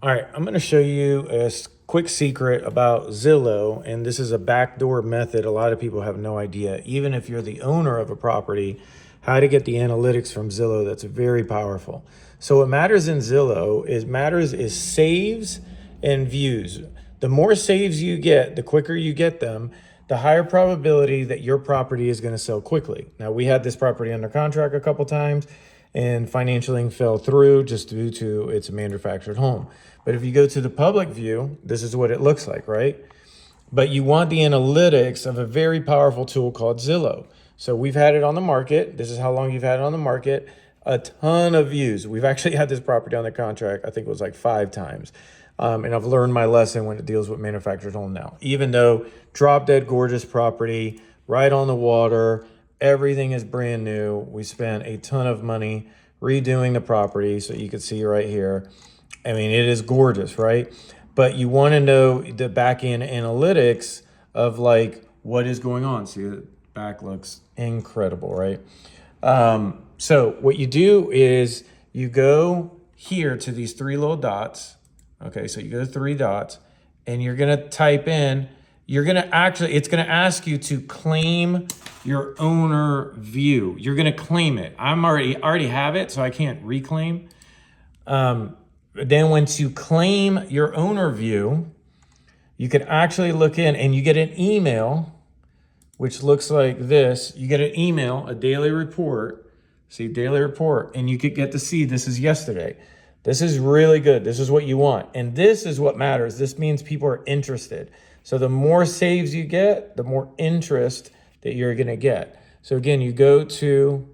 All right, I'm going to show you a quick secret about Zillow, and this is a backdoor method. A lot of people have no idea, even if you're the owner of a property, how to get the analytics from Zillow. That's very powerful. So what matters in Zillow is saves and views. The more saves you get, the quicker you get them, the higher probability that your property is going to sell quickly. Now, we had this property under contract a couple times, and financially fell through just due to it's a manufactured home. But if you go to the public view, this is what it looks like, right? But you want the analytics of a very powerful tool called Zillow. So we've had it on the market. This is how long you've had it on the market. A ton of views. We've actually had this property on the contract, I think it was like 5 times. And I've learned my lesson when it deals with manufactured home now. Even though drop dead gorgeous property, right on the water, everything is brand new. We spent a ton of money redoing the property, so you can see right here. I mean, it is gorgeous, right? But you want to know the back end analytics of like what is going on. See, the back looks incredible, right? So what you do is you go here to these 3 little dots. Okay, so you go to 3 dots, and you're gonna type in, it's gonna ask you to claim your owner view. You're gonna claim it. I already have it, so I can't reclaim. Then once you claim your owner view, you can actually look in and you get an email, which looks like this. You get an email, a daily report, see daily report, and you could get to see this is yesterday. This is really good. This is what you want. And this is what matters. This means people are interested. So the more saves you get, the more interest that you're going to get. So again, you go to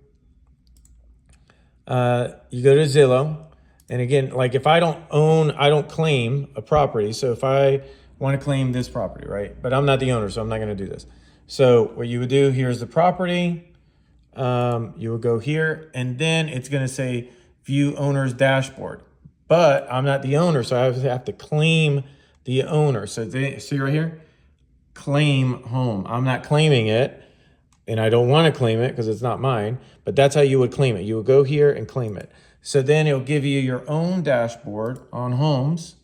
Zillow. And again, like if I don't claim a property. So if I want to claim this property, right? But I'm not the owner, so I'm not going to do this. So what you would do, here's the property. You would go here, and then it's going to say view owner's dashboard. But I'm not the owner, so I have to claim the owner. So see right here, claim home. I'm not claiming it, and I don't want to claim it because it's not mine, but that's how you would claim it. You would go here and claim it. So then it'll give you your own dashboard on homes,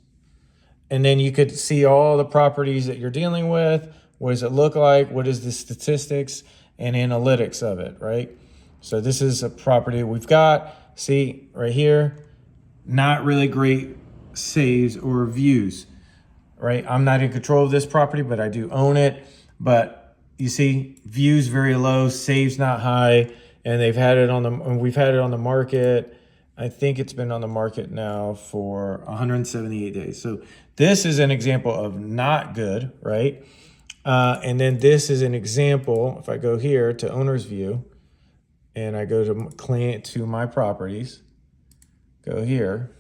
and then you could see all the properties that you're dealing with. What does it look like? What is the statistics and analytics of it, right? So this is a property we've got. See right here, not really great saves or views, right? I'm not in control of this property, but I do own it. But you see, views very low, saves not high, and we've had it on the market. I think it's been on the market now for 178 days. So this is an example of not good, right? And then this is an example. If I go here to owner's view, and I go to my properties, go here,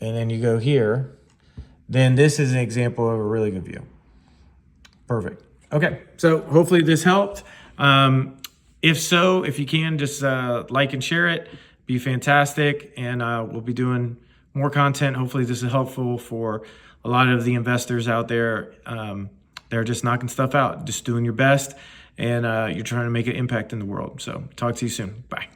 and then you go here, then this is an example of a really good view. Perfect. Okay, so hopefully this helped. If so, if you can, just like and share it, be fantastic, and we'll be doing more content. Hopefully this is helpful for a lot of the investors out there. They're just knocking stuff out, just doing your best, and you're trying to make an impact in the world. So talk to you soon. Bye.